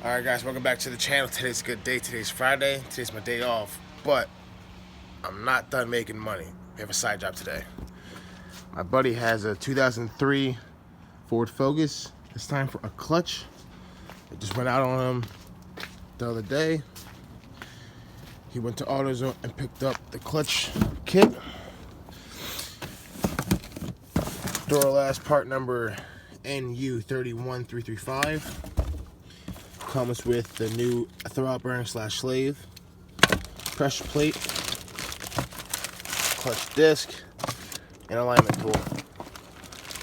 Alright guys, welcome back to the channel. Today's a good day. Today's Friday. Today's my day off. But I'm not done making money. We have a side job today. My buddy has a 2003 Ford Focus. It's time for a clutch. It just went out on him the other day. He went to AutoZone and picked up the clutch kit. Duralast part number NU31335. Comes with the new throttle bearing / slave, pressure plate, clutch disc, and alignment tool.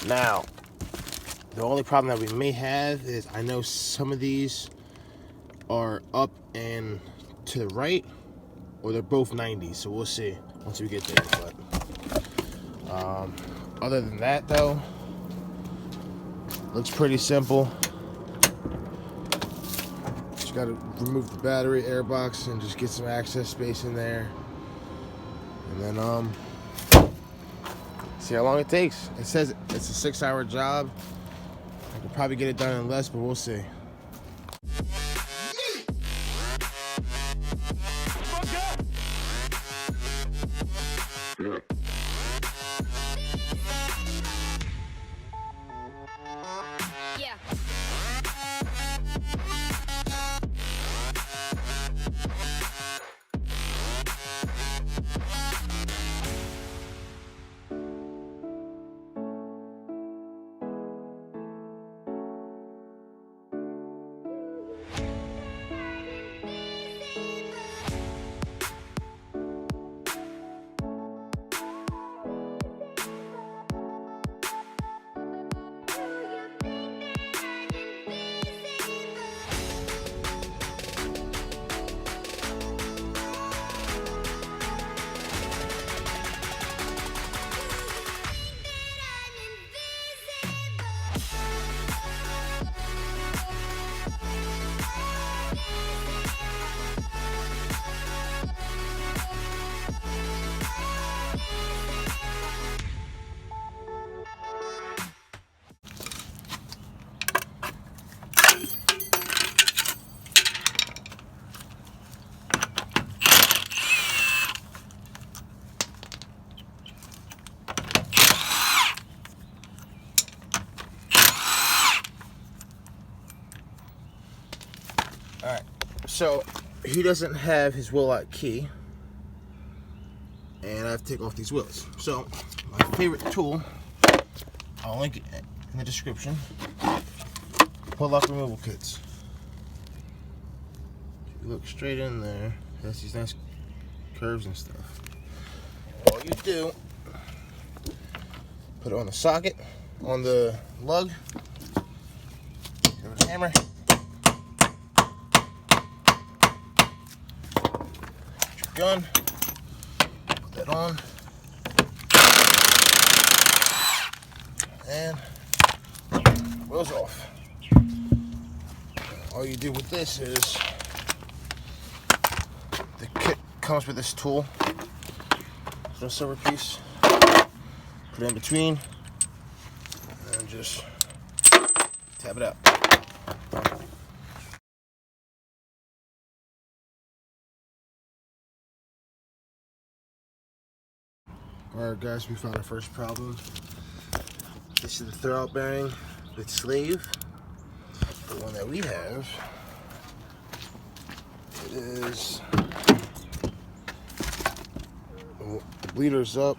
Now, the only problem that we may have is I know some of these are up and to the right, or they're both 90, so we'll see once we get there. But other than that, though, looks pretty simple. Got to remove the battery airbox and just get some access space in there, and then see how long it takes. It says it's a 6-hour job. I could probably get it done in less, but we'll see. Alright, so he doesn't have his wheel lock key, and I have to take off these wheels. So, my favorite tool, I'll link it in the description, pull lock removal kits. You look straight in there, it has these nice curves and stuff. All you do, put it on the socket, on the lug, give it a hammer. Gun, put that on, and wheels off. All you do with this is, the kit comes with this tool, no silver piece, put it in between, and just tap it out. Alright guys, we found our first problem. This is the throttle bearing with slave. The one that we have, it is, the bleeder's up,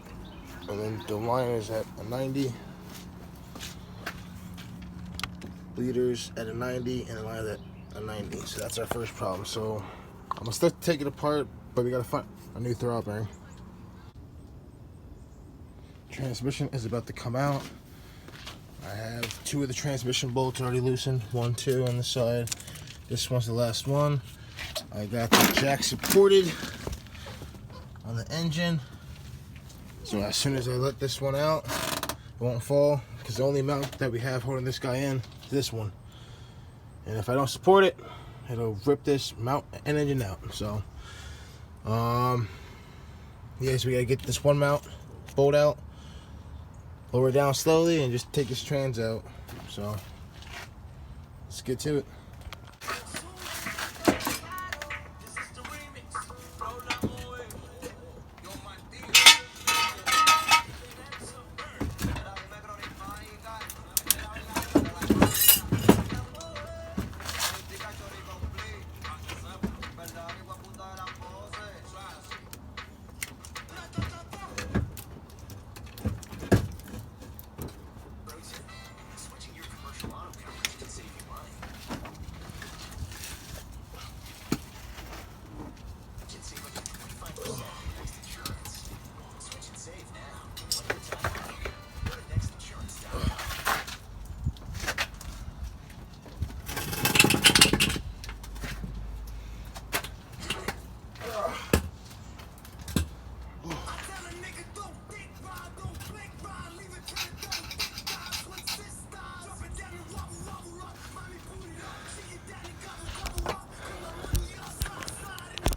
and then the line is at a 90. Bleeder's at a 90, and the line at a 90. So that's our first problem. So I'm gonna still take it apart, but we gotta find a new throttle bearing. Transmission is about to come out. I have 2 of the transmission bolts already loosened, 1, 2 on the side. This one's the last one. I got the jack supported on the engine, so as soon as I let this one out, it won't fall, because the only mount that we have holding this guy in is this one, and if I don't support it, it'll rip this mount and engine out. So yeah, so we gotta get this one mount bolt out, lower it down slowly, and just take this trans out. So let's get to it.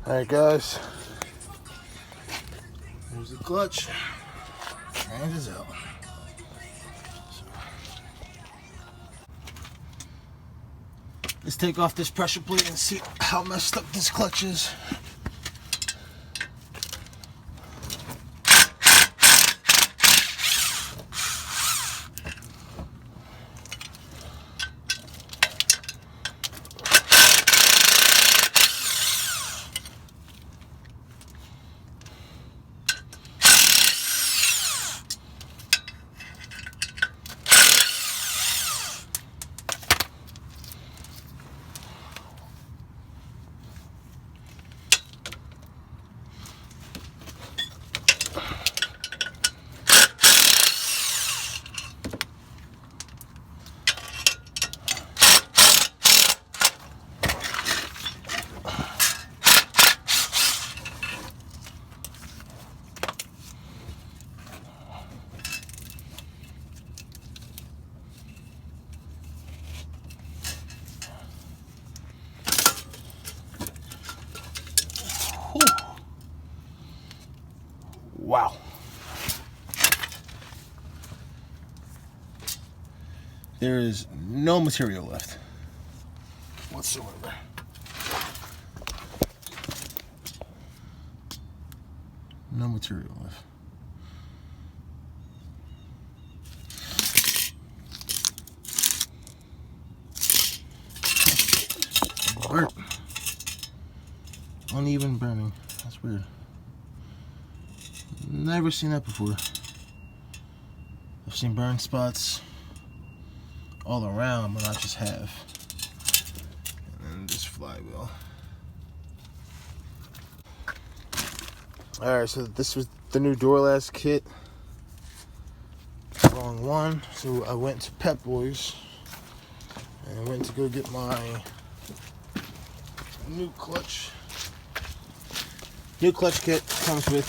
Alright guys, here's the clutch, trans is out. Let's take off this pressure plate and see how messed up this clutch is. Wow. There is no material left whatsoever. No material left. Burnt. Uneven burning. That's weird. Never seen that before. I've seen burn spots all around, but I just have. And then this flywheel. Alright, so this was the new door last kit. Wrong one. So I went to Pep Boys and I went to go get my new clutch. New clutch kit comes with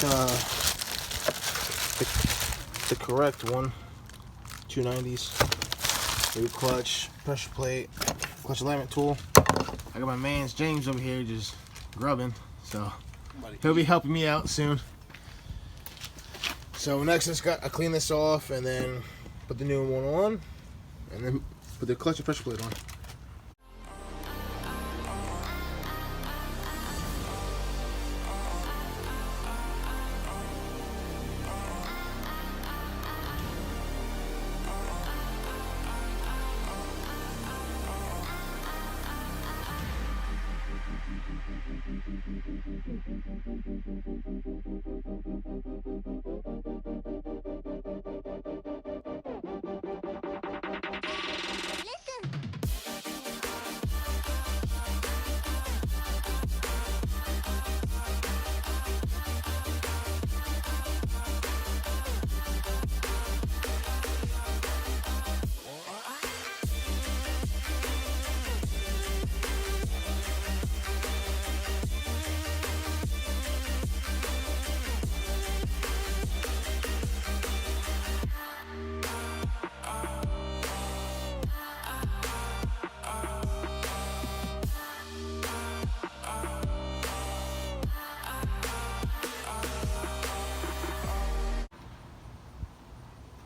the correct one, 290s, new clutch, pressure plate, clutch alignment tool. I got my man's James over here just grubbing, so he'll be helping me out soon. So next I clean this off and then put the new one on and then put the clutch and pressure plate on.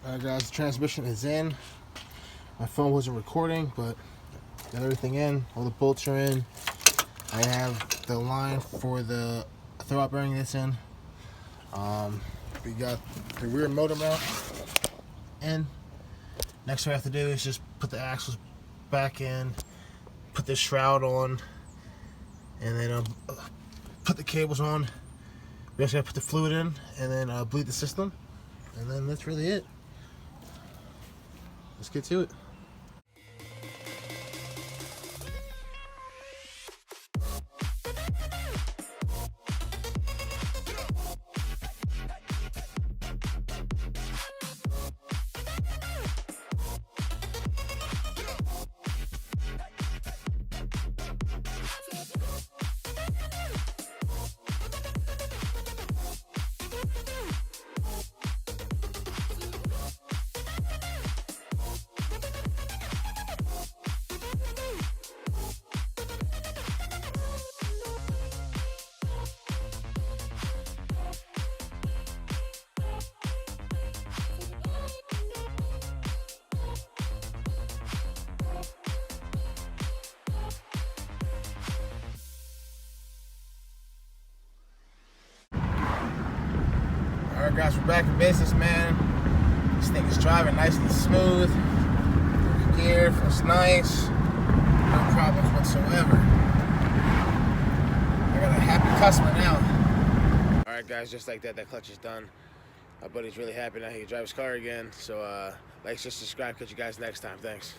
Alright guys, the transmission is in. My phone wasn't recording, but got everything in. All the bolts are in. I have the line for the throw-out bearing that's in. We got the rear motor mount in. Next thing I have to do is just put the axles back in, put the shroud on, and then put the cables on. We also got to put the fluid in, and then bleed the system, and then that's really it. Let's get to it. Alright guys, we're back in business, man. This thing is driving nice and smooth. Gear feels nice. No problems whatsoever. I got a happy customer now. Alright guys, just like that clutch is done. My buddy's really happy now he can drive his car again. So like, just subscribe, catch you guys next time. Thanks.